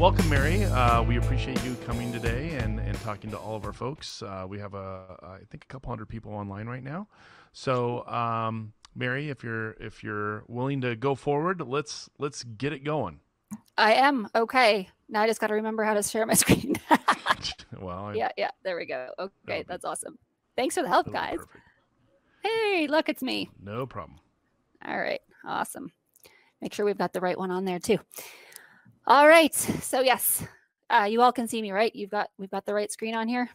welcome, Mary. We appreciate you coming today and talking to all of our folks. We have I think a couple hundred people online right now. So, Mary, if you're willing to go forward, let's get it going. I am. Okay. Now I just got to remember how to share my screen. Well, yeah. There we go. Okay, that's awesome. Thanks for the help, guys. Perfect. Hey, look, it's me. No problem. All right. Awesome. Make sure we've got the right one on there too. All right. So yes, you all can see me, right? We've got the right screen on here.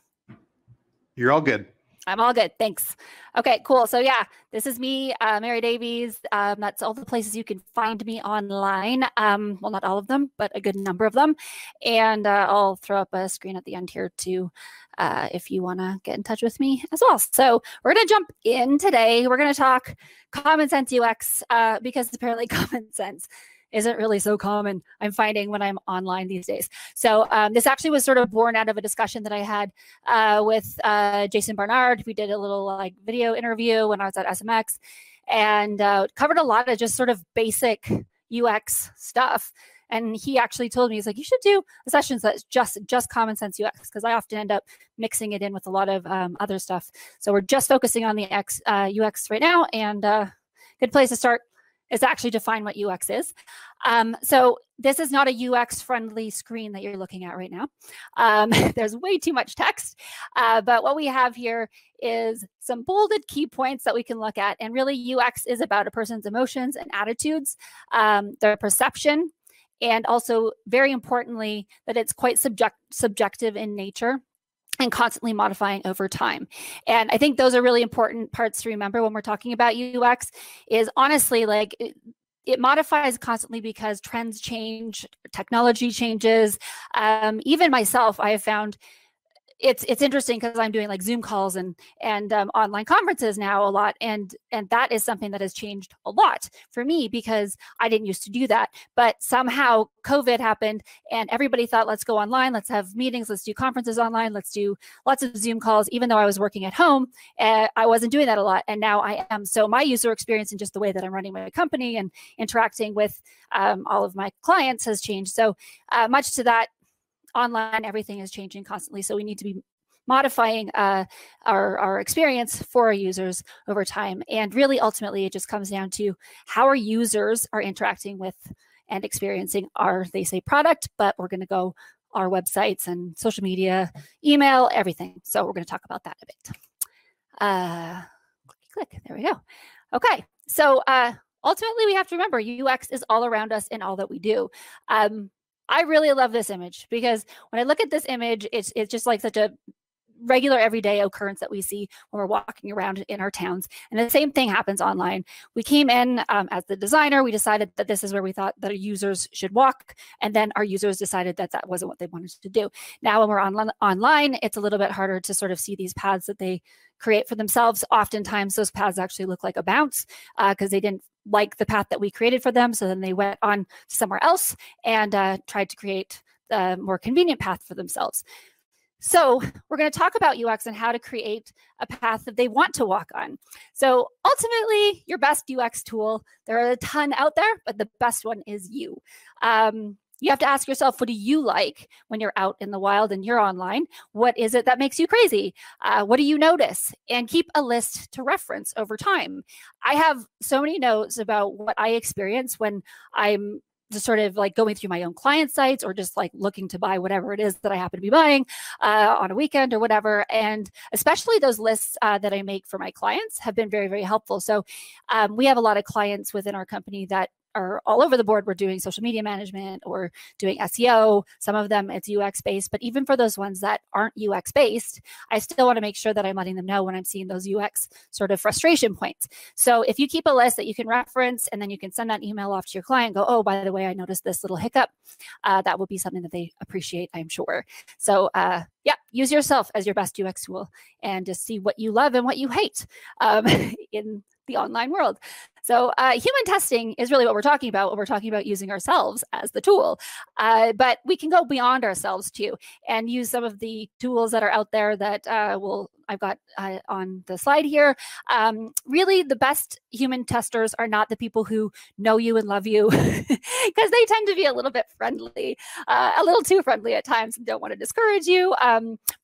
You're all good. I'm all good. Thanks. Okay, cool. So yeah, this is me, Mary Davies. That's all the places you can find me online. Well, not all of them, but a good number of them. And I'll throw up a screen at the end here too, if you want to get in touch with me as well. So we're going to jump in today. We're going to talk common sense UX because apparently common sense isn't really so common, I'm finding, when I'm online these days. So this actually was sort of born out of a discussion that I had with Jason Barnard. We did a little video interview when I was at SMX and covered a lot of just sort of basic UX stuff. And he actually told me, he's like, you should do a session that's just common sense UX, because I often end up mixing it in with a lot of other stuff. So we're just focusing on the UX right now, and good place to start is actually define what UX is. So this is not a UX friendly screen that you're looking at right now. There's way too much text, but what we have here is some bolded key points that we can look at. And really UX is about a person's emotions and attitudes, their perception, and also very importantly, that it's quite subjective in nature and constantly modifying over time. And I think those are really important parts to remember when we're talking about UX, is honestly, like, it modifies constantly because trends change, technology changes. Even myself, I have found it's interesting because I'm doing like Zoom calls and online conferences now a lot. And that is something that has changed a lot for me because I didn't used to do that. But somehow COVID happened and everybody thought, let's go online, let's have meetings, let's do conferences online, let's do lots of Zoom calls, even though I was working at home. I wasn't doing that a lot. And now I am. So my user experience and just the way that I'm running my company and interacting with all of my clients has changed. So much to that, online, everything is changing constantly. So we need to be modifying our experience for our users over time. And really, ultimately, it just comes down to how our users are interacting with and experiencing our, they say, product, but we're going to go our websites and social media, email, everything. So we're going to talk about that a bit. Click, there we go. Okay, so ultimately, we have to remember UX is all around us in all that we do. I really love this image because when I look at this image, it's just like such a regular everyday occurrence that we see when we're walking around in our towns. And the same thing happens online. We came in as the designer, we decided that this is where we thought that our users should walk. And then our users decided that that wasn't what they wanted to do. Now, when we're online, it's a little bit harder to sort of see these paths that they create for themselves. Oftentimes those paths actually look like a bounce because they didn't like the path that we created for them. So then they went on somewhere else and tried to create a more convenient path for themselves. So we're going to talk about UX and how to create a path that they want to walk on. So ultimately, your best UX tool, there are a ton out there, but the best one is you. You have to ask yourself, what do you like when you're out in the wild and you're online? What is it that makes you crazy? What do you notice? And keep a list to reference over time. I have so many notes about what I experience when I'm just sort of like going through my own client sites or just like looking to buy whatever it is that I happen to be buying on a weekend or whatever. And especially those lists that I make for my clients have been very, very helpful. So we have a lot of clients within our company that are all over the board. We're doing social media management or doing SEO. Some of them it's UX based, but even for those ones that aren't UX based, I still want to make sure that I'm letting them know when I'm seeing those UX sort of frustration points. So if you keep a list that you can reference and then you can send that email off to your client, go, oh, by the way, I noticed this little hiccup. That will be something that they appreciate, I'm sure. So yeah, use yourself as your best UX tool and just see what you love and what you hate in the online world. So human testing is really what we're talking about when we're talking about using ourselves as the tool. But we can go beyond ourselves too and use some of the tools that are out there that I've got on the slide here. Really, the best human testers are not the people who know you and love you, because they tend to be a little bit friendly, a little too friendly at times, and don't want to discourage you.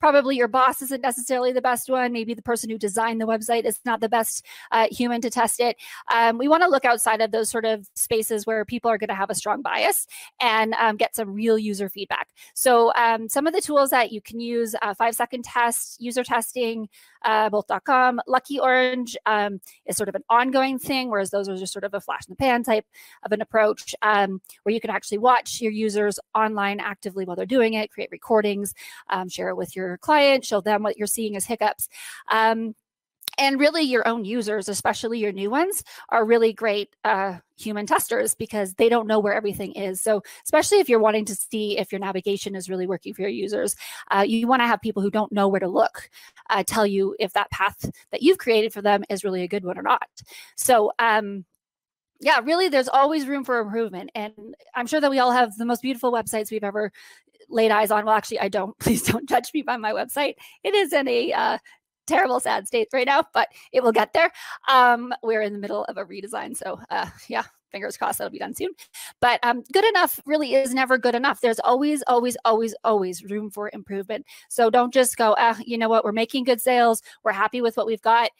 Probably your boss isn't necessarily the best one. Maybe the person who designed the website is not the best human to test it. We want to look outside of those sort of spaces where people are going to have a strong bias and get some real user feedback. So some of the tools that you can use, 5-second test, user testing, both.com. Lucky Orange is sort of an ongoing thing, whereas those are just sort of a flash in the pan type of an approach, where you can actually watch your users online actively while they're doing it, create recordings, share it with your client, show them what you're seeing as hiccups. And really, your own users, especially your new ones, are really great human testers because they don't know where everything is. So especially if you're wanting to see if your navigation is really working for your users, you want to have people who don't know where to look tell you if that path that you've created for them is really a good one or not. So yeah, really, there's always room for improvement. And I'm sure that we all have the most beautiful websites we've ever laid eyes on. Well, actually, I don't. Please don't judge me by my website. It is in a terrible, sad state right now, but it will get there. We're in the middle of a redesign. So yeah, fingers crossed that'll be done soon. But good enough really is never good enough. There's always, always, always, always room for improvement. So don't just go, you know what, we're making good sales. We're happy with what we've got.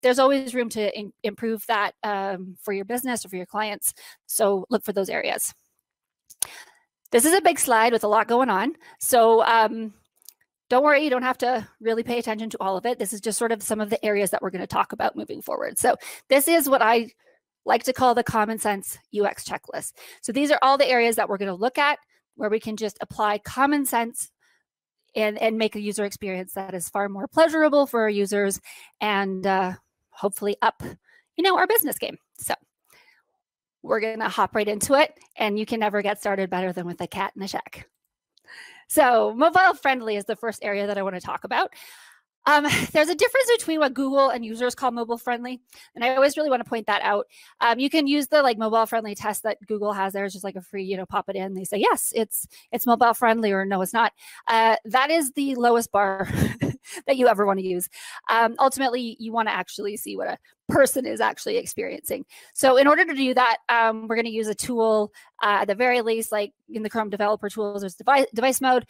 There's always room to improve that for your business or for your clients. So look for those areas. This is a big slide with a lot going on. So don't worry, you don't have to really pay attention to all of it. This is just sort of some of the areas that we're going to talk about moving forward. So this is what I like to call the common sense UX checklist. So these are all the areas that we're going to look at where we can just apply common sense and make a user experience that is far more pleasurable for our users and hopefully up, our business game. So we're going to hop right into it, and you can never get started better than with a cat in a shack. So mobile friendly is the first area that I want to talk about. There's a difference between what Google and users call mobile friendly. And I always really want to point that out. You can use the mobile friendly test that Google has there. It's just like a free, pop it in. They say, yes, it's mobile friendly, or no, it's not. That is the lowest bar that you ever want to use. Ultimately, you want to actually see what a person is actually experiencing. So in order to do that, we're going to use a tool at the very least, like in the Chrome developer tools, there's device mode,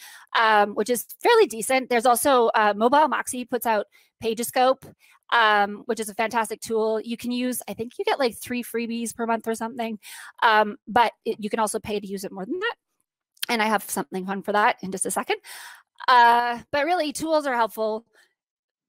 which is fairly decent. There's also Mobile Moxie puts out Pagescope, which is a fantastic tool. You can use, I think you get like 3 freebies per month or something, but you can also pay to use it more than that. And I have something fun for that in just a second. But really, tools are helpful,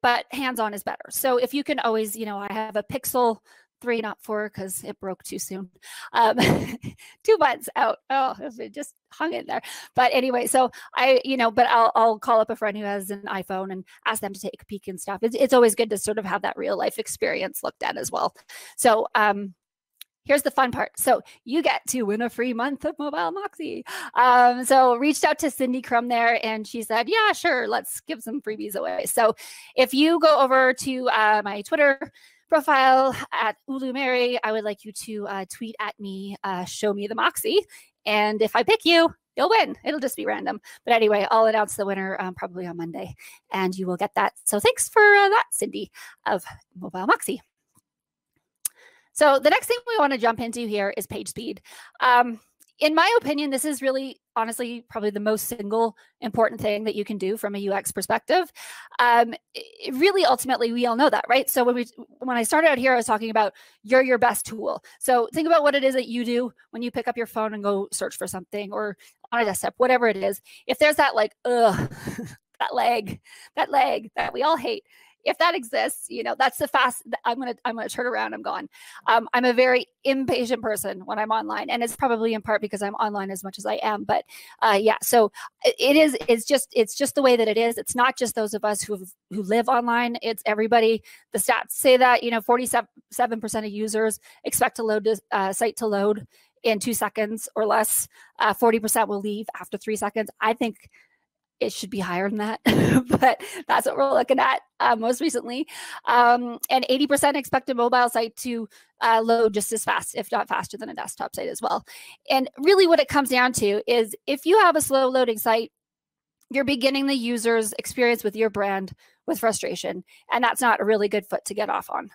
but hands-on is better. So if you can always, I have a Pixel 3, not 4, because it broke too soon. 2 months out. Oh, it just hung in there. But anyway, so but I'll call up a friend who has an iPhone and ask them to take a peek and stuff. It's always good to sort of have that real life experience looked at as well. So here's the fun part. So you get to win a free month of Mobile Moxie. So reached out to Cindy Crum there, and she said, yeah, sure, let's give some freebies away. So if you go over to my Twitter profile at UluMary, I would like you to tweet at me, show me the Moxie. And if I pick you, you'll win. It'll just be random. But anyway, I'll announce the winner probably on Monday, and you will get that. So thanks for that, Cindy of Mobile Moxie. So the next thing we want to jump into here is page speed. In my opinion, this is really, honestly, probably the most single important thing that you can do from a UX perspective. Really, ultimately, we all know that, right? So when I started out here, I was talking about you're your best tool. So think about what it is that you do when you pick up your phone and go search for something, or on a desktop, whatever it is. If there's that that lag that we all hate, if that exists, that's the fast. I'm gonna turn around. I'm gone. I'm a very impatient person when I'm online, and it's probably in part because I'm online as much as I am. But yeah, so it's just the way that it is. It's not just those of us who live online. It's everybody. The stats say that 47% of users expect to load site to load in 2 seconds or less. 40% will leave after 3 seconds. I think it should be higher than that, but that's what we're looking at most recently. And 80% expect a mobile site to load just as fast, if not faster than a desktop site as well. And really what it comes down to is if you have a slow loading site, you're beginning the user's experience with your brand with frustration, and that's not a really good foot to get off on.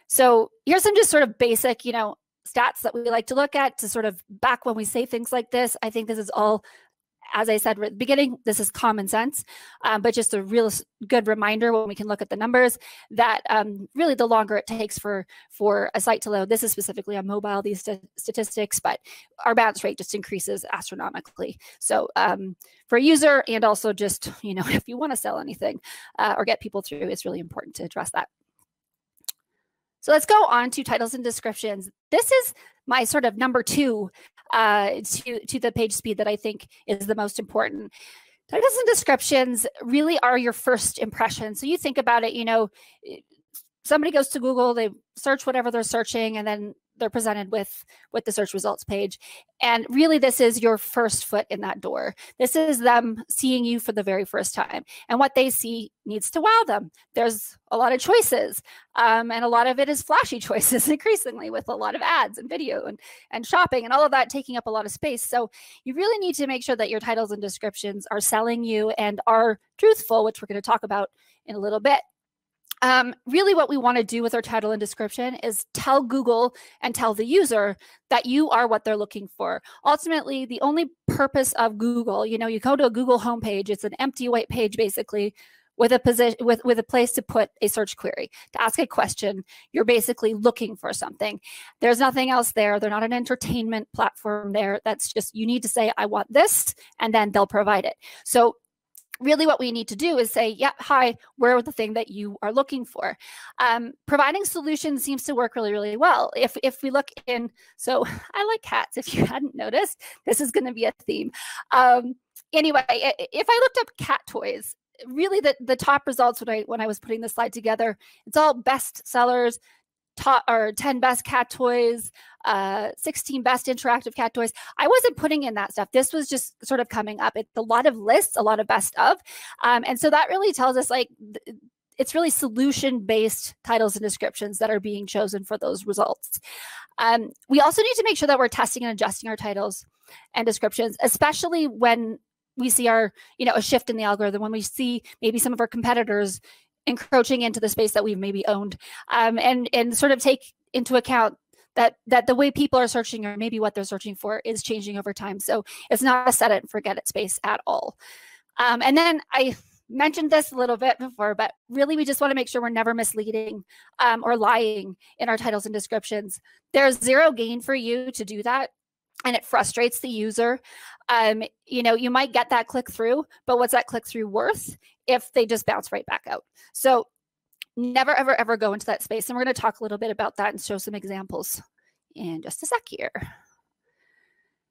So here's some just sort of basic, stats that we like to look at to sort of back when we say things like this. I think this is all, as I said at the beginning, this is common sense, but just a real good reminder when we can look at the numbers that really the longer it takes for a site to load, this is specifically on mobile, these statistics, but our bounce rate just increases astronomically. So for a user, and also just, if you want to sell anything or get people through, it's really important to address that. So let's go on to titles and descriptions. This is my sort of number 2 to the page speed that I think is the most important. Titles and descriptions really are your first impression. So you think about it, somebody goes to Google, they search whatever they're searching, and then they're presented with the search results page. And really, this is your first foot in that door. This is them seeing you for the very first time. And what they see needs to wow them. There's a lot of choices. And a lot of it is flashy choices increasingly with a lot of ads and video and shopping and all of that taking up a lot of space. So you really need to make sure that your titles and descriptions are selling you and are truthful, which we're going to talk about in a little bit. Really what we want to do with our title and description is tell Google and tell the user that you are what they're looking for. Ultimately, the only purpose of Google, you go to a Google homepage, it's an empty white page basically with a position with a place to put a search query, to ask a question. You're basically looking for something. There's nothing else there. They're not an entertainment platform there. That's just, you need to say, I want this, and then they'll provide it. So really what we need to do is say, yeah, hi, we're the thing that you are looking for. Providing solutions seems to work really, really well. If we look in, so I like cats, if you hadn't noticed, this is going to be a theme. Anyway, if I looked up cat toys, really the top results when I was putting the slide together, it's all best sellers, top or 10 best cat toys, 16 best interactive cat toys. I wasn't putting in that stuff. This was just sort of coming up. It's a lot of lists, a lot of best of. And so that really tells us it's really solution-based titles and descriptions that are being chosen for those results. We also need to make sure that we're testing and adjusting our titles and descriptions, especially when we see a shift in the algorithm, when we see maybe some of our competitors encroaching into the space that we've maybe owned, and sort of take into account that the way people are searching or maybe what they're searching for is changing over time. So it's not a set it and forget it space at all. And then I mentioned this a little bit before, but really we just want to make sure we're never misleading or lying in our titles and descriptions. There's zero gain for you to do that, and it frustrates the user. You might get that click through, but what's that click through worth if they just bounce right back out? So never, ever, ever go into that space. And we're going to talk a little bit about that and show some examples in just a sec here.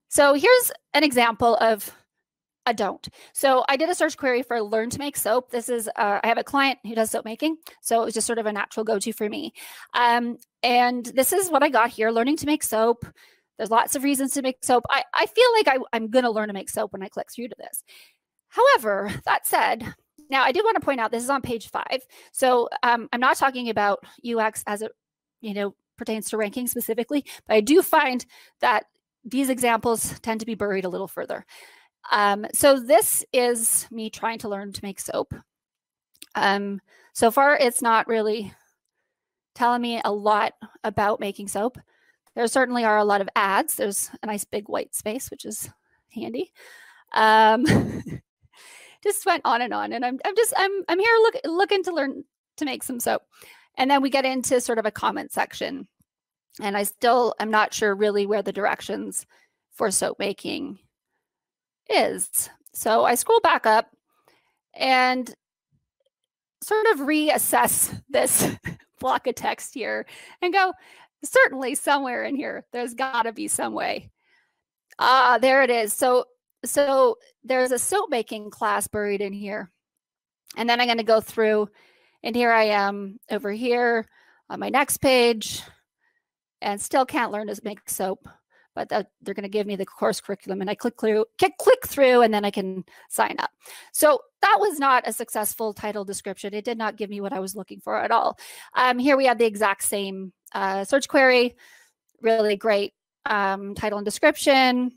So here's an example of a don't. So I did a search query for learn to make soap. This is, I have a client who does soap making. So it was just sort of a natural go-to for me. And this is what I got here, learning to make soap. There's lots of reasons to make soap. I feel like I'm going to learn to make soap when I click through to this. However, that said, now I did want to point out this is on page 5. So I'm not talking about UX as it pertains to ranking specifically, but I do find that these examples tend to be buried a little further. So this is me trying to learn to make soap. So far, it's not really telling me a lot about making soap. There certainly are a lot of ads. There's a nice big white space, which is handy. Just went on, and I'm here looking to learn to make some soap. And then we get into sort of a comment section, and I'm not sure really where the directions for soap making is. So I scroll back up and sort of reassess this block of text here and go, certainly somewhere in here, there's got to be some way. There it is. So there's a soap making class buried in here. And then I'm going to go through, and here I am over here on my next page, and still can't learn to make soap. but they're going to give me the course curriculum, and I click through, and then I can sign up. So that was not a successful title description. It did not give me what I was looking for at all. Here we have the exact same search query, really great title and description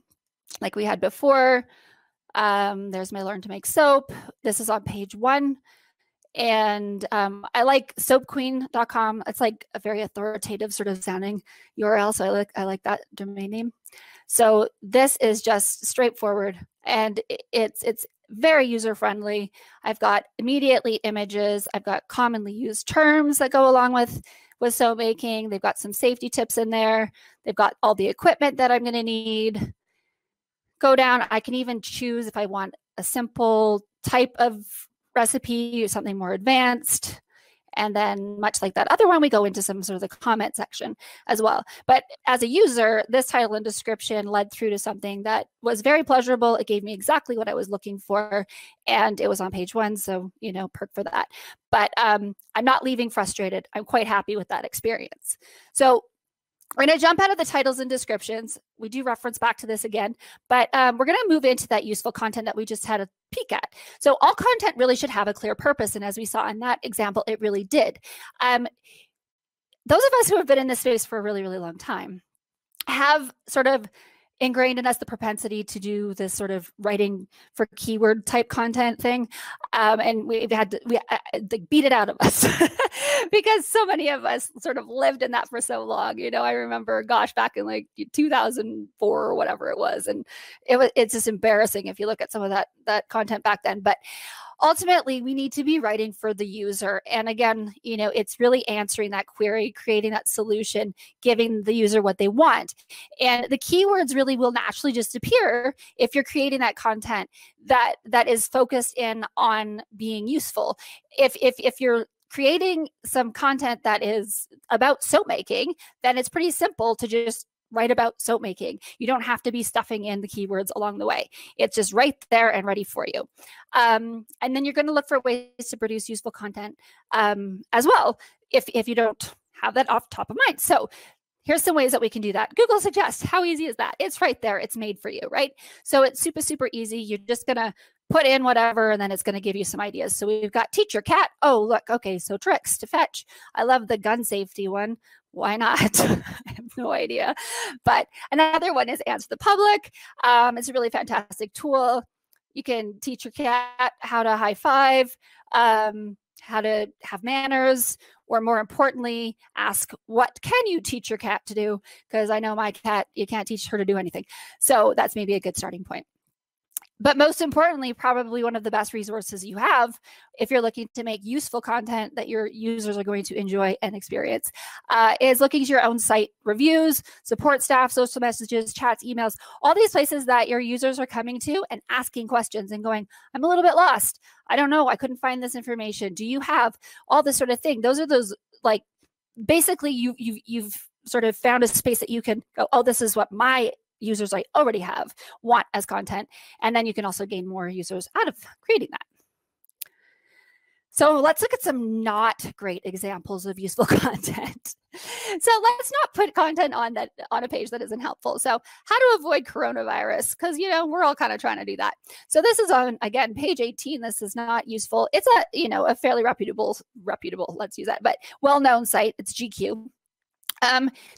like we had before. There's my Learn to Make Soap. This is on page 1. And I like soapqueen.com. It's like a very authoritative sort of sounding URL. So I like that domain name. So this is just straightforward, and it's very user friendly. I've got immediately images. I've got commonly used terms that go along with soap making. They've got some safety tips in there. They've got all the equipment that I'm going to need. Go down. I can even choose if I want a simple type of recipe or something more advanced. And then much like that other one, we go into some sort of the comment section as well. But as a user, this title and description led through to something that was very pleasurable. It gave me exactly what I was looking for, and it was on page 1. So, perk for that. But I'm not leaving frustrated. I'm quite happy with that experience. So we're going to jump out of the titles and descriptions. We do reference back to this again, but we're going to move into that useful content that we just had a peek at. So all content really should have a clear purpose. And as we saw in that example, it really did. Those of us who have been in this space for a really, really long time have sort of ingrained in us the propensity to do this sort of writing for keyword type content thing. And we they beat it out of us because so many of us sort of lived in that for so long. I remember, gosh, back in like 2004 or whatever it was. And it's just embarrassing if you look at some of that content back then. But ultimately, we need to be writing for the user. And again, it's really answering that query, creating that solution, giving the user what they want. And the keywords really will naturally just appear if you're creating that content that is focused in on being useful. If you're creating some content that is about soap making, then it's pretty simple to just write about soap making. You don't have to be stuffing in the keywords along the way. It's just right there and ready for you. And then you're going to look for ways to produce useful content as well, if you don't have that off top of mind. So here's some ways that we can do that. Google suggests. How easy is that? It's right there. It's made for you, right? So it's super, super easy. You're just going to put in whatever, and then it's going to give you some ideas. So we've got teacher cat. Oh, look. Okay. So tricks to fetch. I love the gun safety one. Why not? I have no idea. But another one is Answer the Public. It's a really fantastic tool. You can teach your cat how to high five, how to have manners, or more importantly, ask, what can you teach your cat to do? Because I know my cat, you can't teach her to do anything. So that's maybe a good starting point. But most importantly, probably one of the best resources you have if you're looking to make useful content that your users are going to enjoy and experience is looking to your own site reviews, support staff, social messages, chats, emails, all these places that your users are coming to and asking questions and going, I'm a little bit lost. I don't know. I couldn't find this information. Do you have all this sort of thing? Those are those, like, basically you've sort of found a space that you can go, oh, this is what my users I already want as content. And then you can also gain more users out of creating that. So let's look at some not great examples of useful content. So let's not put content on a page that isn't helpful. So how to avoid coronavirus, because we're all kind of trying to do that. So this is on, again, page 18. This is not useful. It's a fairly reputable, let's use that, but well-known site. It's GQ.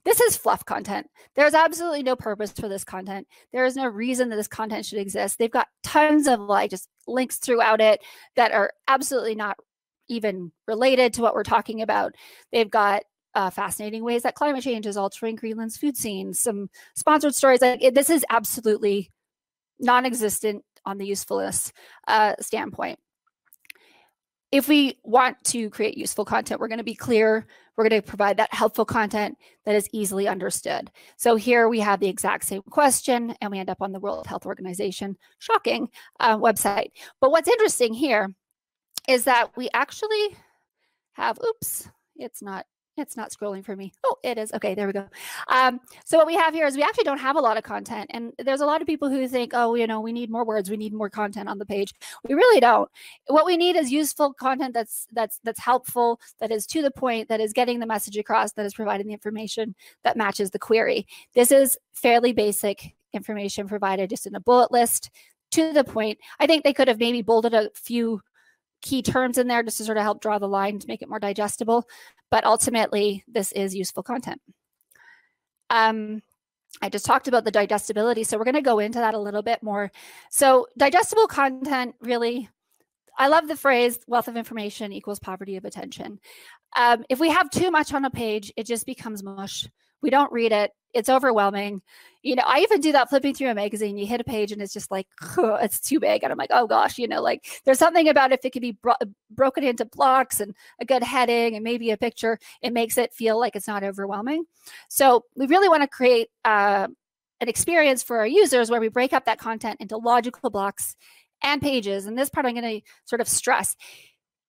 This is fluff content. There's absolutely no purpose for this content. There is no reason that this content should exist. They've got tons of just links throughout it that are absolutely not even related to what we're talking about. They've got fascinating ways that climate change is altering Greenland's food scene, some sponsored stories. This is absolutely non-existent on the usefulness standpoint. If we want to create useful content, we're going to be clear. We're going to provide that helpful content that is easily understood. So here we have the exact same question, and we end up on the World Health Organization, shocking, website. But what's interesting here is that we actually have, oops, it's not It's not scrolling for me. Oh, it is. Okay, there we go. So what we have here is we actually don't have a lot of content. And there's a lot of people who think, oh, we need more words. We need more content on the page. We really don't. What we need is useful content that's helpful, that is to the point, that is getting the message across, that is providing the information that matches the query. This is fairly basic information provided just in a bullet list, to the point. I think they could have maybe bolded a few key terms in there just to sort of help draw the line to make it more digestible. But ultimately, this is useful content. I just talked about the digestibility, so we're going to go into that a little bit more. So digestible content, really, I love the phrase wealth of information equals poverty of attention. If we have too much on a page, it just becomes mush. We don't read it. It's overwhelming. I even do that flipping through a magazine. You hit a page and it's just like, it's too big. And I'm like, oh gosh, like there's something about if it could be broken into blocks and a good heading and maybe a picture, it makes it feel like it's not overwhelming. So we really want to create an experience for our users where we break up that content into logical blocks and pages. And this part I'm going to sort of stress.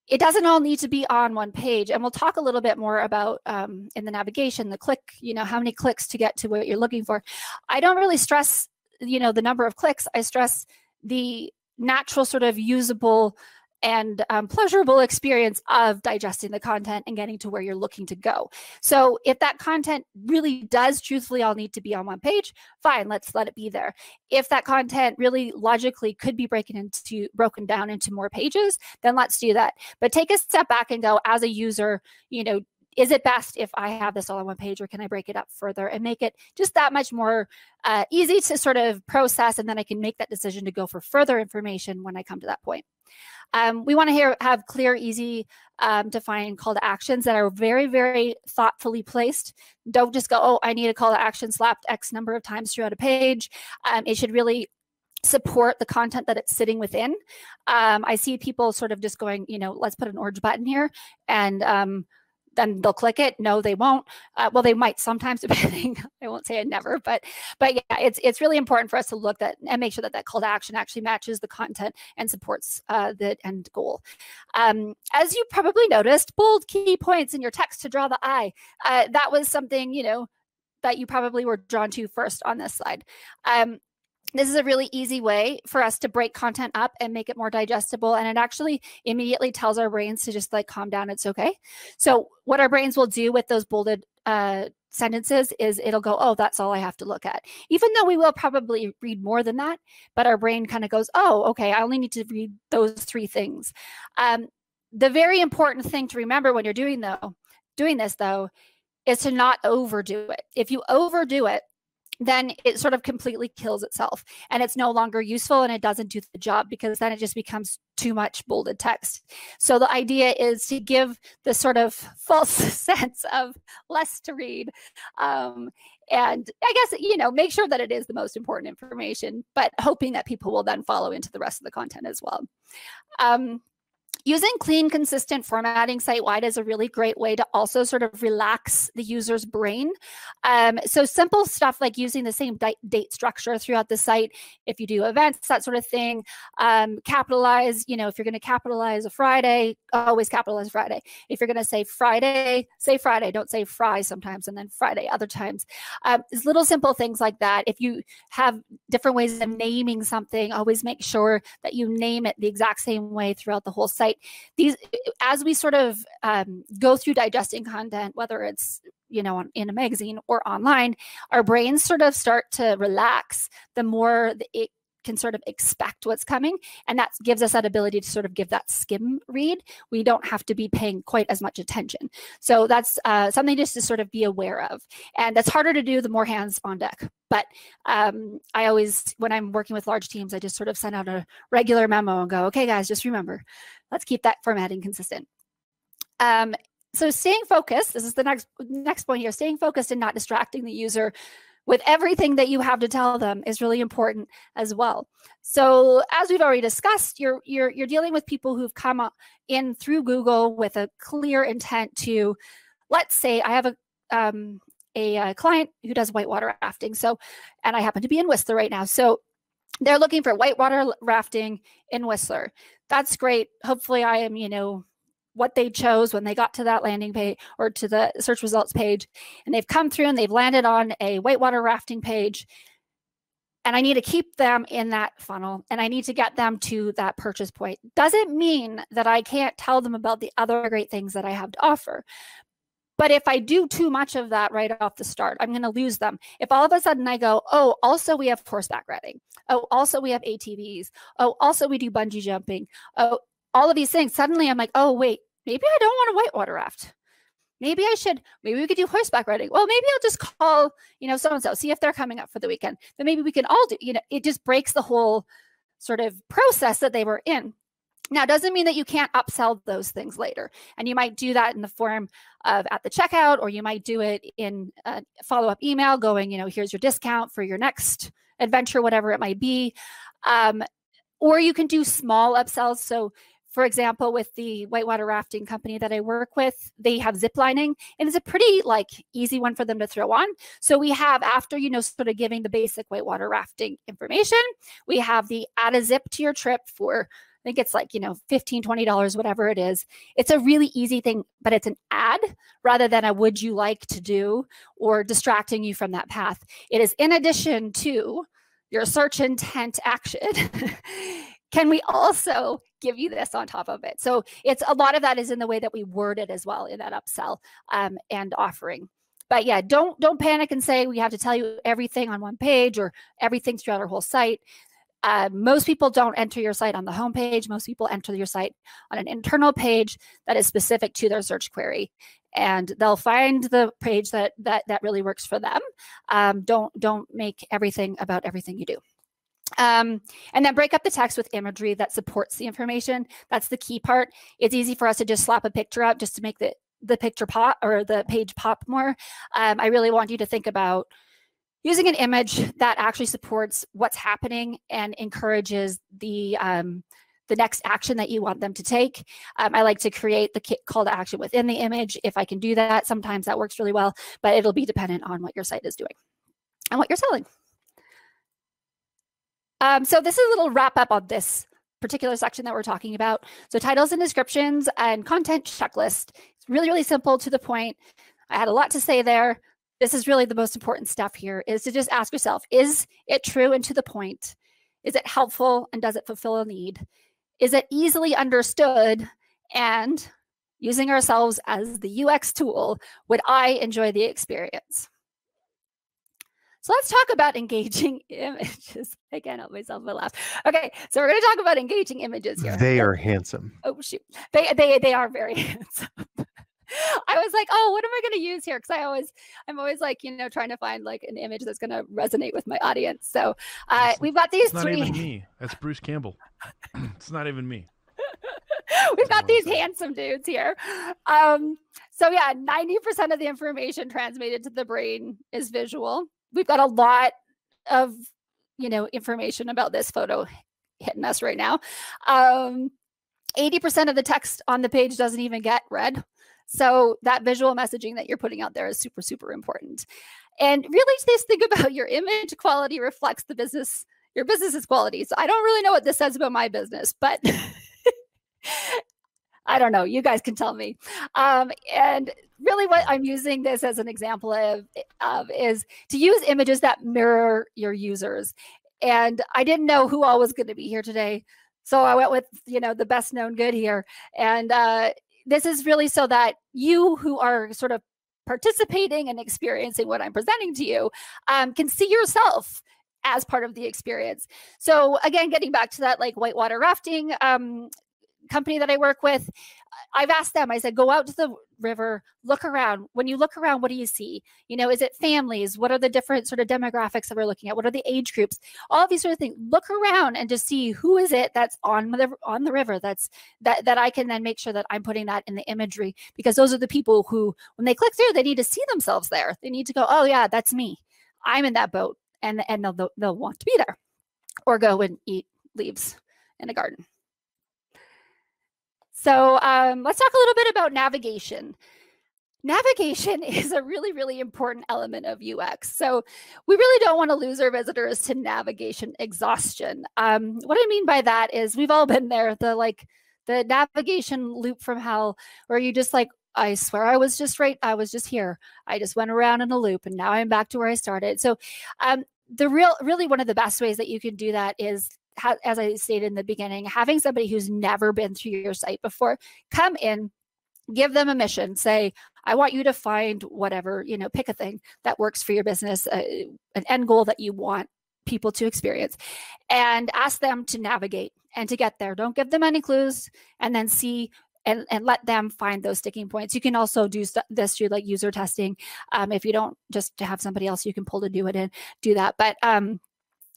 It doesn't all need to be on one page. And we'll talk a little bit more about in the navigation, the click, how many clicks to get to what you're looking for. I don't really stress, the number of clicks. I stress the natural sort of usable and pleasurable experience of digesting the content and getting to where you're looking to go. So if that content really does truthfully all need to be on one page, fine, let's let it be there. If that content really logically could be broken down into more pages, then let's do that. But take a step back and go, as a user, is it best if I have this all on one page, or can I break it up further and make it just that much more easy to sort of process, and then I can make that decision to go for further information when I come to that point. We want to have clear, easy to find call to actions that are very, very thoughtfully placed. Don't just go, oh, I need a call to action slapped X number of times throughout a page. It should really support the content that it's sitting within. I see people sort of just going, let's put an orange button here, and then they'll click it. No, they won't. Well, they might sometimes, depending. I won't say it never, but yeah, it's really important for us to look at and make sure that call to action actually matches the content and supports the end goal. As you probably noticed, bold key points in your text to draw the eye. That was something, that you probably were drawn to first on this slide. This is a really easy way for us to break content up and make it more digestible. And it actually immediately tells our brains to just like calm down. It's okay. So what our brains will do with those bolded sentences is it'll go, oh, that's all I have to look at. Even though we will probably read more than that, but our brain kind of goes, oh, okay, I only need to read those 3 things. The very important thing to remember when you're doing this though, is to not overdo it. If you overdo it, then it sort of completely kills itself and it's no longer useful and it doesn't do the job, because then it just becomes too much bolded text. So the idea is to give the sort of false sense of less to read. And I guess, make sure that it is the most important information, but hoping that people will then follow into the rest of the content as well. Using clean, consistent formatting site-wide is a really great way to also sort of relax the user's brain. So simple stuff like using the same date structure throughout the site. If you do events, that sort of thing. Capitalize, if you're going to capitalize a Friday, always capitalize Friday. If you're going to say Friday, say Friday. Don't say fry sometimes and then Friday other times. There's little simple things like that. If you have different ways of naming something, always make sure that you name it the exact same way throughout the whole site. These, as we sort of go through digesting content, whether it's in a magazine or online, our brains sort of start to relax the more it can sort of expect what's coming, and that gives us that ability to sort of give that skim read. We don't have to be paying quite as much attention. So that's something just to sort of be aware of, and that's harder to do the more hands on deck. But I always, when I'm working with large teams, I just sort of send out a regular memo and go, okay, guys, just remember, let's keep that formatting consistent. So staying focused, this is the next point here, staying focused and not distracting the user with everything that you have to tell them is really important as well. So as we've already discussed, you're dealing with people who've come in through Google with a clear intent to, let's say I have a client who does whitewater rafting. So, and I happen to be in Whistler right now. So they're looking for whitewater rafting in Whistler. That's great. Hopefully I am, what they chose when they got to that landing page or to the search results page, and they've come through and they've landed on a whitewater rafting page. And I need to keep them in that funnel, and I need to get them to that purchase point. Doesn't mean that I can't tell them about the other great things that I have to offer. But if I do too much of that right off the start, I'm going to lose them. If all of a sudden I go, oh, also we have horseback riding. Oh, also we have ATVs. Oh, also we do bungee jumping. Oh, all of these things. Suddenly I'm like, oh, wait, maybe I don't want a whitewater raft. Maybe we could do horseback riding. Well, maybe I'll just call, so-and-so, see if they're coming up for the weekend. But maybe we can all do, it just breaks the whole sort of process that they were in. Now, it doesn't mean that you can't upsell those things later. And you might do that in the form of at the checkout, or you might do it in a follow-up email going, here's your discount for your next adventure, whatever it might be. Or you can do small upsells. So for example, with the whitewater rafting company that I work with, they have zip lining, and it's a pretty easy one for them to throw on. So we have, after, sort of giving the basic whitewater rafting information, we have the add a zip to your trip for, I think it's $15, $20, whatever it is. It's a really easy thing, but it's an ad rather than a would you like to do or distracting you from that path. It is in addition to your search intent action. Can we also give you this on top of it? So it's a lot of that is in the way that we word it as well in that upsell and offering. But yeah, don't panic and say we have to tell you everything on one page or everything throughout our whole site. Most people don't enter your site on the homepage. Most people enter your site on an internal page that is specific to their search query, and they'll find the page that really works for them. Don't make everything about everything you do. And then break up the text with imagery that supports the information. That's the key part. It's easy for us to just slap a picture up just to make the picture pop or the page pop more. I really want you to think about using an image that actually supports what's happening and encourages the next action that you want them to take. I like to create the call to action within the image. If I can do that, sometimes that works really well, but it'll be dependent on what your site is doing and what you're selling. So this is a little wrap up on this particular section that we're talking about. So titles and descriptions and content checklist. It's really, really simple, to the point. I had a lot to say there. This is really the most important stuff here, is to just ask yourself, is it true and to the point? Is it helpful and does it fulfill a need? Is it easily understood? And using ourselves as the UX tool, would I enjoy the experience? So let's talk about engaging images. I can't help myself but laugh. Okay, so we're going to talk about engaging images here. They are handsome. Oh shoot, they are very handsome. I was like, oh, what am I going to use here? Because I'm always trying to find an image that's going to resonate with my audience. So we've got these three. Not even me. That's Bruce Campbell. It's not even me. We've got these handsome dudes here. So yeah, 90% of the information transmitted to the brain is visual. We've got a lot of, information about this photo hitting us right now. 80% of the text on the page doesn't even get read. So that visual messaging that you're putting out there is super, super important. And really just think about your image quality reflects your business's quality. So I don't really know what this says about my business, but I don't know. You guys can tell me. And really what I'm using this as an example of is to use images that mirror your users. And I didn't know who all was going to be here today. So I went with, the best known good here. And this is really so that you who are sort of participating and experiencing what I'm presenting to you can see yourself as part of the experience. So again, getting back to that whitewater rafting company that I work with, I've asked them, I said, go out to the river, look around. When you look around, what do you see? Is it families? What are the different sort of demographics that we're looking at? What are the age groups? All of these sort of things. Look around and just see who is it that's on the river that I can then make sure that I'm putting that in the imagery, because those are the people who, when they click through, they need to see themselves there. They need to go, oh yeah, that's me. I'm in that boat, and they'll want to be there, or go and eat leaves in a garden. So let's talk a little bit about navigation. Navigation is a really, really important element of UX. So we really don't want to lose our visitors to navigation exhaustion. What I mean by that is we've all been there, the the navigation loop from hell where you just like, I swear I was just right. I was just here. I just went around in a loop and now I'm back to where I started. So really one of the best ways that you can do that is, as I stated in the beginning, having somebody who's never been through your site before come in, give them a mission, say, I want you to find whatever, pick a thing that works for your business, an end goal that you want people to experience, and ask them to navigate and to get there. Don't give them any clues, and then see and let them find those sticking points. You can also do this through like user testing. If you don't, just to have somebody else you can pull to do it and do that. But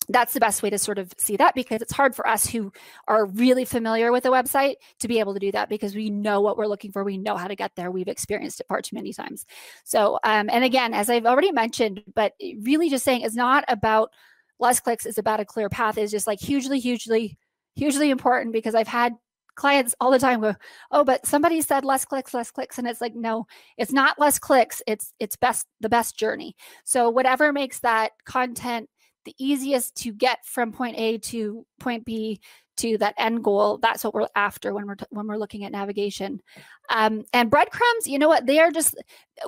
that's the best way to sort of see that, because it's hard for us who are really familiar with a website to be able to do that, because we know what we're looking for. We know how to get there. We've experienced it far too many times. So, and again, as I've already mentioned, but really just saying it's not about less clicks, it's about a clear path is just like hugely, hugely, hugely important, because I've had clients all the time go, oh, but somebody said less clicks. And it's like, no, it's not less clicks. It's the best journey. So whatever makes that content the easiest to get from point A to point B to that end goal, that's what we're after when we're looking at navigation. And breadcrumbs, you know what, they are just,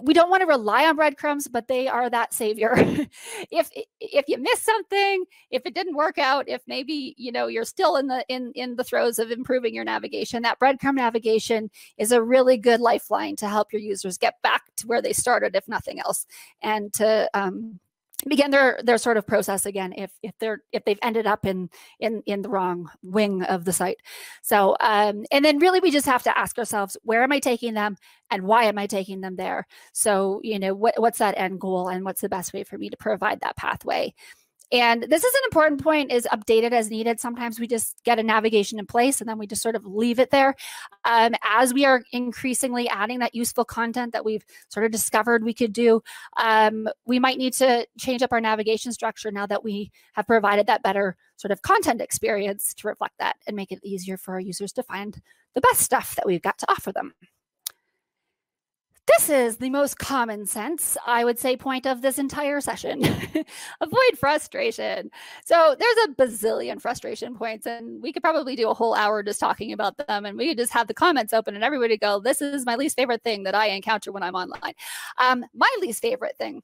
we don't want to rely on breadcrumbs, but they are that savior. if you miss something, if it didn't work out, if maybe you're still in the throes of improving your navigation, that breadcrumb navigation is a really good lifeline to help your users get back to where they started, if nothing else, and to begin their sort of process again if they've ended up in the wrong wing of the site. So and then really we just have to ask ourselves, where am I taking them and why am I taking them there? So what's that end goal and what's the best way for me to provide that pathway? And this is an important point, is update it as needed. Sometimes we just get a navigation in place and then we just sort of leave it there. As we are increasingly adding that useful content that we've sort of discovered we could do, we might need to change up our navigation structure now that we have provided that better sort of content experience to reflect that and make it easier for our users to find the best stuff that we've got to offer them. This is the most common sense, I would say, point of this entire session. Avoid frustration. So there's a bazillion frustration points, and we could probably do a whole hour just talking about them, and we could just have the comments open and everybody go, this is my least favorite thing that I encounter when I'm online. My least favorite thing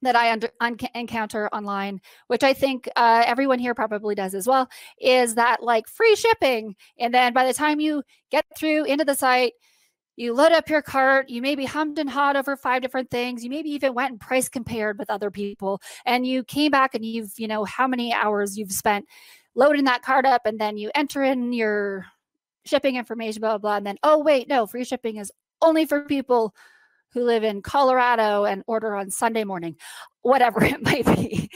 that I encounter online, which I think everyone here probably does as well, is that like free shipping. And then by the time you get through into the site, you load up your cart, you maybe hummed and hawed over 5 different things. You maybe even went and price compared with other people, and you came back and you've, how many hours you've spent loading that cart up, and then you enter in your shipping information, blah, blah, blah. And then, oh, wait, no, free shipping is only for people who live in Colorado and order on Sunday morning, whatever it might be.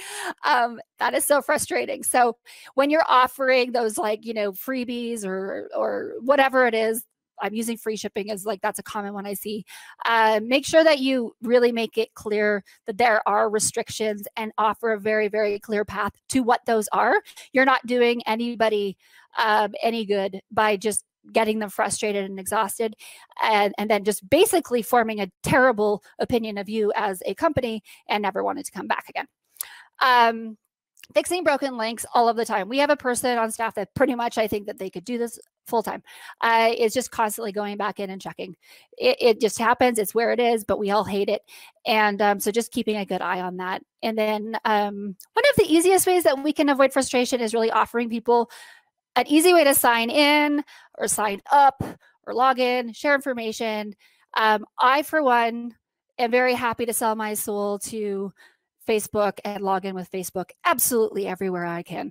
That is so frustrating. So when you're offering those freebies or whatever it is, I'm using free shipping as that's a common one I see. Make sure that you really make it clear that there are restrictions and offer a very, very clear path to what those are. You're not doing anybody any good by just getting them frustrated and exhausted and then just basically forming a terrible opinion of you as a company and never wanted to come back again. Fixing broken links all of the time. We have a person on staff that pretty much, I think that they could do this full time. Is just constantly going back in and checking. It just happens. It's where it is, but we all hate it. And so just keeping a good eye on that. And then one of the easiest ways that we can avoid frustration is really offering people an easy way to sign in or sign up or log in, share information. I, for one, am very happy to sell my soul to Facebook and log in with Facebook absolutely everywhere I can.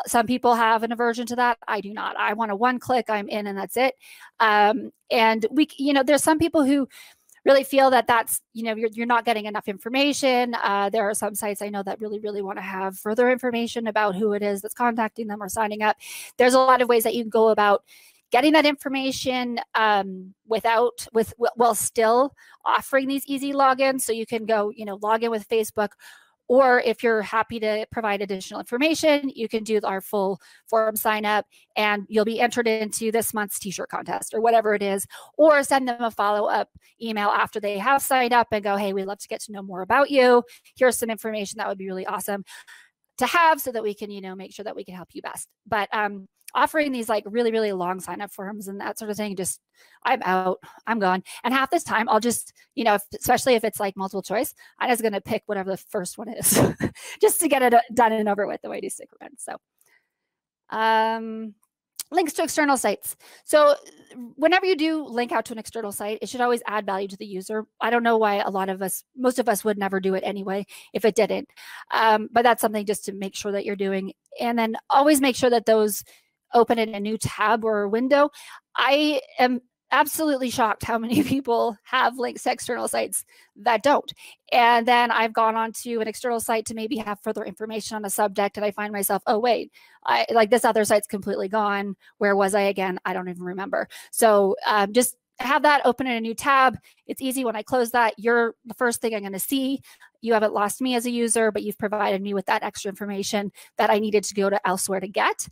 Some people have an aversion to that. I do not. I want a one-click, I'm in, and that's it. And we, there's some people who really feel that that's, you're not getting enough information. There are some sites I know that really, really want to have further information about who it is that's contacting them or signing up. There's a lot of ways that you can go about getting that information while still offering these easy logins. So you can go, log in with Facebook, or if you're happy to provide additional information, you can do our full form sign up and you'll be entered into this month's t-shirt contest or whatever it is, or send them a follow-up email after they have signed up and go, hey, we'd love to get to know more about you. Here's some information that would be really awesome to have so that we can, make sure that we can help you best. But offering these like really, really long sign up forms and that sort of thing, just I'm out, I'm gone. And half this time I'll just, especially if it's like multiple choice, I'm just going to pick whatever the first one is just to get it done and over with the way I do sticker men. So, links to external sites. So whenever you do link out to an external site, it should always add value to the user. I don't know why most of us would never do it anyway if it didn't. But that's something just to make sure that you're doing. And then always make sure that those open in a new tab or a window. I am absolutely shocked how many people have links to external sites that don't. And then I've gone on to an external site to maybe have further information on a subject, and I find myself, oh wait, this other site's completely gone. Where was I again? I don't even remember. So just have that open in a new tab. It's easy. When I close that, you're the first thing I'm going to see. You haven't lost me as a user, but you've provided me with that extra information that I needed to go to elsewhere to get.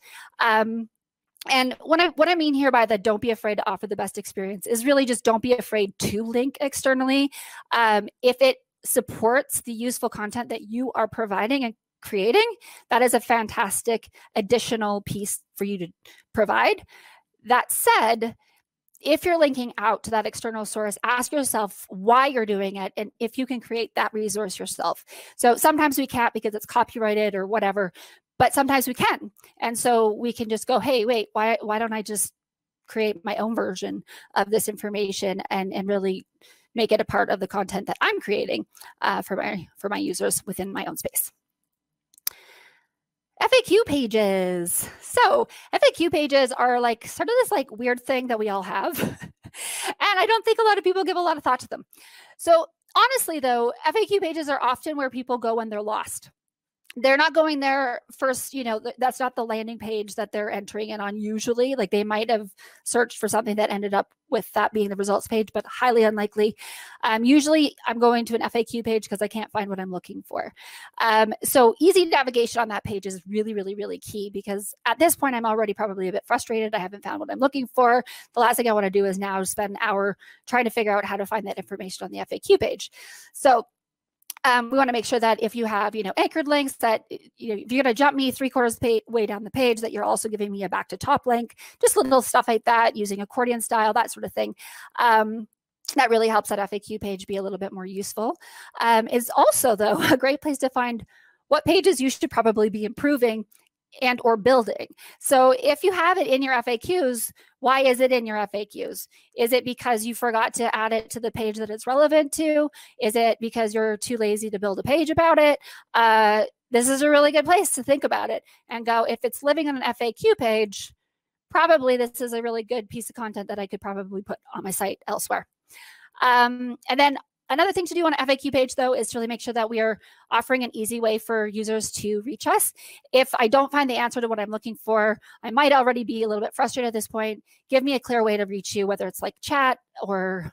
And what I mean here by the don't be afraid to offer the best experience is really just don't be afraid to link externally. If it supports the useful content that you are providing and creating, that is a fantastic additional piece for you to provide. That said, if you're linking out to that external source, ask yourself why you're doing it and if you can create that resource yourself. So sometimes we can't because it's copyrighted or whatever, but sometimes we can. And so we can just go, hey, wait, why don't I just create my own version of this information and really make it a part of the content that I'm creating for my users within my own space. FAQ pages. So FAQ pages are like sort of this like weird thing that we all have. And I don't think a lot of people give a lot of thought to them. So honestly, though, FAQ pages are often where people go when they're lost. They're not going there first, that's not the landing page that they're entering in on usually. Like they might have searched for something that ended up with that being the results page, but highly unlikely. Usually I'm going to an FAQ page because I can't find what I'm looking for. So easy navigation on that page is really, really, really key because at this point I'm already probably a bit frustrated. I haven't found what I'm looking for. The last thing I want to do is now spend an hour trying to figure out how to find that information on the FAQ page. So we want to make sure that if you have, anchored links that, if you're going to jump me 3/4 way down the page, that you're also giving me a back to top link, just little stuff like that, using accordion style, that sort of thing. That really helps that FAQ page be a little bit more useful. Is also, though, a great place to find what pages you should probably be improving and or building. So if you have it in your FAQs, why is it in your FAQs? Is it because you forgot to add it to the page that it's relevant to? Is it because you're too lazy to build a page about it? This is a really good place to think about it and go, if it's living on an FAQ page, probably this is a really good piece of content that I could probably put on my site elsewhere. And then another thing to do on an FAQ page, though, is to really make sure that we are offering an easy way for users to reach us. If I don't find the answer to what I'm looking for, I might already be a little bit frustrated at this point. Give me a clear way to reach you, whether it's like chat or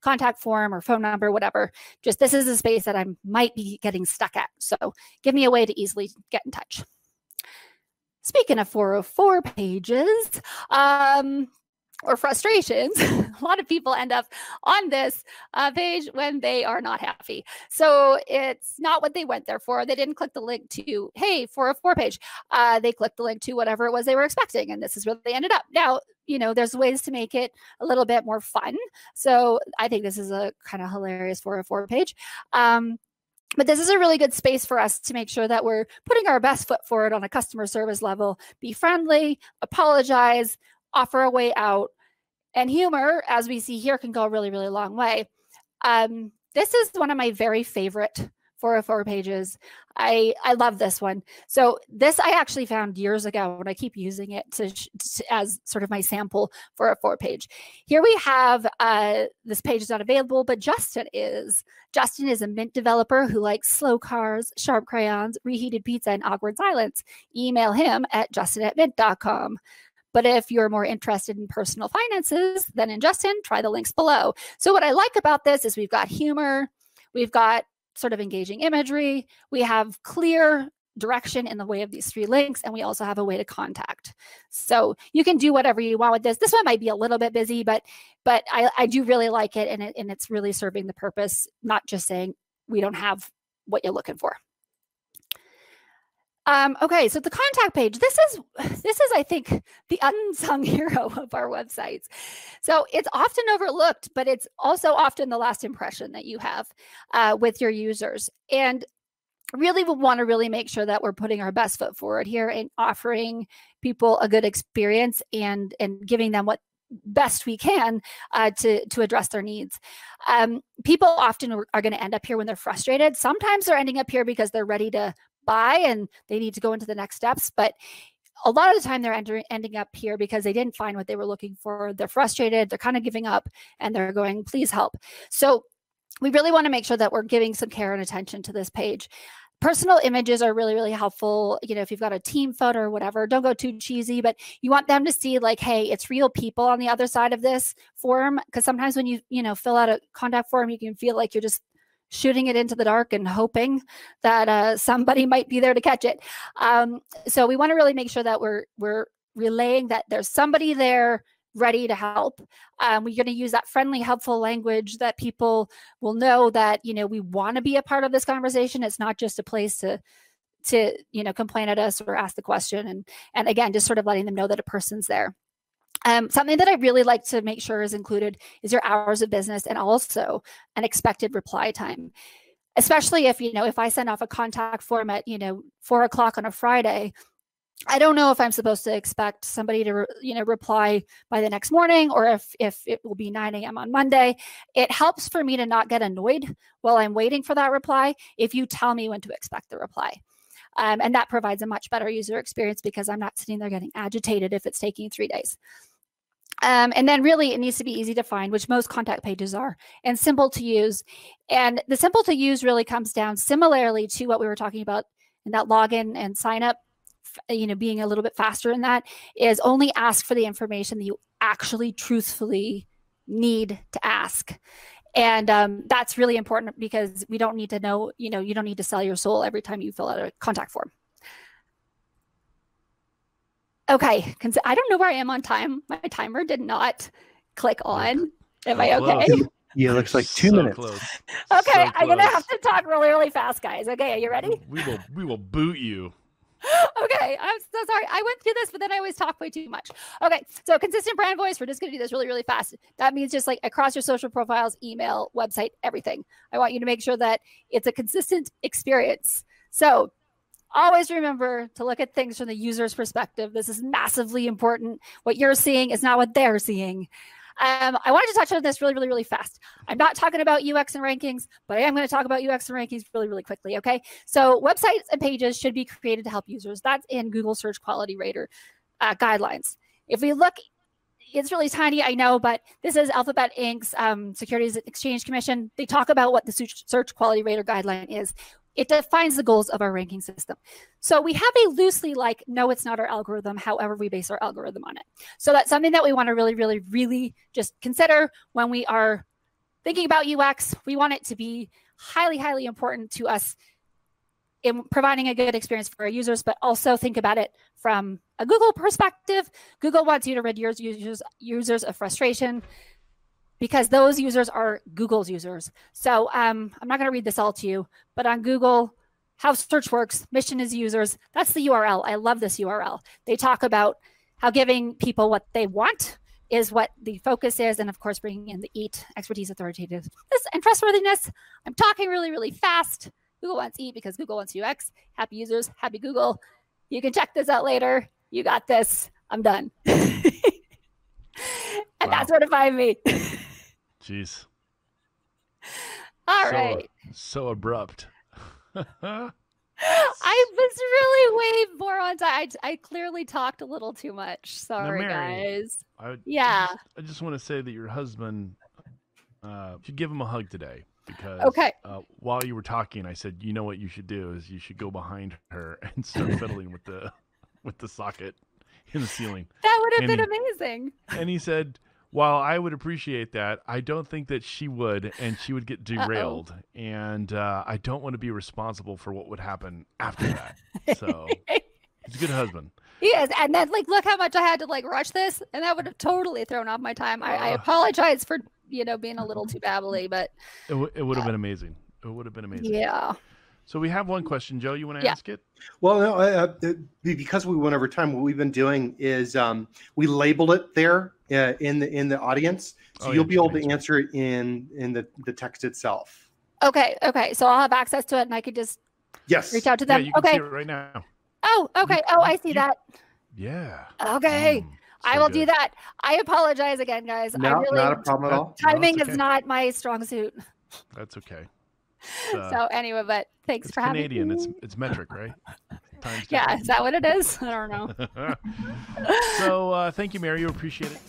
contact form or phone number, whatever. Just this is a space that I might be getting stuck at. So give me a way to easily get in touch. Speaking of 404 pages, or frustrations, a lot of people end up on this page when they are not happy. So it's not what they went there for. They didn't click the link to, hey, 404 page. They clicked the link to whatever it was they were expecting, and this is where they ended up. Now, there's ways to make it a little bit more fun. So I think this is a kind of hilarious 404 page. But this is a really good space for us to make sure that we're putting our best foot forward on a customer service level. Be friendly, apologize, offer a way out, and humor, as we see here, can go a really, really long way. This is one of my very favorite 404 pages. I love this one. So this I actually found years ago, and I keep using it as sort of my sample 404 page. Here we have, this page is not available, but Justin is. Justin is a Mint developer who likes slow cars, sharp crayons, reheated pizza, and awkward silence. Email him at justin@mint.com. But if you're more interested in personal finances than in Justin, try the links below. So what I like about this is we've got humor, we've got sort of engaging imagery, we have clear direction in the way of these 3 links, and we also have a way to contact. So you can do whatever you want with this. This one might be a little bit busy, but I do really like it, and it's really serving the purpose, not just saying we don't have what you're looking for. Okay, so the contact page. This is, I think, the unsung hero of our websites. So it's often overlooked, but it's also often the last impression that you have with your users. And really, we want to really make sure that we're putting our best foot forward here and offering people a good experience and giving them what best we can to address their needs. People often are going to end up here when they're frustrated. Sometimes they're ending up here because they're ready to buy and they need to go into the next steps. But a lot of the time they're ending up here because they didn't find what they were looking for. They're frustrated, they're kind of giving up, and they're going, please help. So we really want to make sure that we're giving some care and attention to this page. Personal images are really, really helpful. If you've got a team photo or whatever, don't go too cheesy, but you want them to see like, hey, it's real people on the other side of this form. Because sometimes when you fill out a contact form, you can feel like you're just shooting it into the dark and hoping that somebody might be there to catch it. So we want to really make sure that we're relaying that there's somebody there ready to help. We're going to use that friendly, helpful language that people will know that, we want to be a part of this conversation. It's not just a place to complain at us or ask the question. And again, just sort of letting them know that a person's there. Something that I really like to make sure is included is your hours of business and also an expected reply time. Especially if I send off a contact form at, 4 o'clock on a Friday, I don't know if I'm supposed to expect somebody to, reply by the next morning or if it will be 9 a.m. on Monday. It helps for me to not get annoyed while I'm waiting for that reply if you tell me when to expect the reply. And that provides a much better user experience because I'm not sitting there getting agitated if it's taking 3 days. And then really it needs to be easy to find, which most contact pages are, and simple to use. And the simple to use really comes down similarly to what we were talking about in that login and sign up, being a little bit faster in that, is only ask for the information that you actually truthfully need to ask. And that's really important because we don't need to know, you don't need to sell your soul every time you fill out a contact form. Okay, I don't know where I am on time. My timer did not click on. Am I okay? Yeah, it looks like 2 minutes. Close. Okay, I'm gonna have to talk really, really fast, guys. Okay, are you ready? We will boot you. Okay, I'm so sorry. I went through this, but then I always talk way too much. Okay, so consistent brand voice. We're just going to do this really, really fast. That means just like across your social profiles, email, website, everything. I want you to make sure that it's a consistent experience. So always remember to look at things from the user's perspective. This is massively important. What you're seeing is not what they're seeing. I wanted to touch on this really, really, really fast. I'm not talking about UX and rankings, but I am going to talk about UX and rankings really, really quickly. Okay. So websites and pages should be created to help users. That's in Google Search Quality Rater guidelines. If we look, it's really tiny, I know, but this is Alphabet Inc.'s Securities and Exchange Commission. They talk about what the Search Quality Rater guideline is. It defines the goals of our ranking system. So we have a loosely like, no, it's not our algorithm. However, we base our algorithm on it. So that's something that we want to really, really, really just consider when we are thinking about UX. We want it to be highly, highly important to us in providing a good experience for our users, but also think about it from a Google perspective. Google wants you to rid your users of frustration, because those users are Google's users. So I'm not going to read this all to you, but on Google, how search works, mission is users. That's the URL. I love this URL. They talk about how giving people what they want is what the focus is. And of course, bringing in the EAT, expertise, authoritativeness, and trustworthiness. I'm talking really, really fast. Google wants EAT because Google wants UX. Happy users, happy Google. You can check this out later. You got this. I'm done. And that's where to find me. Jeez. All right. So abrupt. I was really way more on time. I clearly talked a little too much. Sorry, guys. I just want to say that your husband, should give him a hug today, because while you were talking, I said, you know what you should do is you should go behind her and start fiddling with the socket in the ceiling. That would have been amazing. And he said, while I would appreciate that, I don't think that she would, and she would get derailed. And I don't want to be responsible for what would happen after that. So he's a good husband. He is. And then look how much I had to rush this, and that would have totally thrown off my time. I apologize for, being a little too babbly, but it would have been amazing. It would have been amazing. Yeah. So we have one question, Joe. You want to ask it? Well, no, because we went over time, what we've been doing is we labeled it there in the audience, so you'll be able to answer it in the text itself. Okay. So I'll have access to it, and I could just reach out to them. Yeah, you can see it right now. Oh, okay. I see that. Yeah. Okay. I will do that. I apologize again, guys. No, not a problem at all. Timing is not my strong suit. That's okay. So anyway, but thanks for having me. Canadian. It's metric, right? Yeah, is that what it is? I don't know. So thank you, Mary. You appreciate it.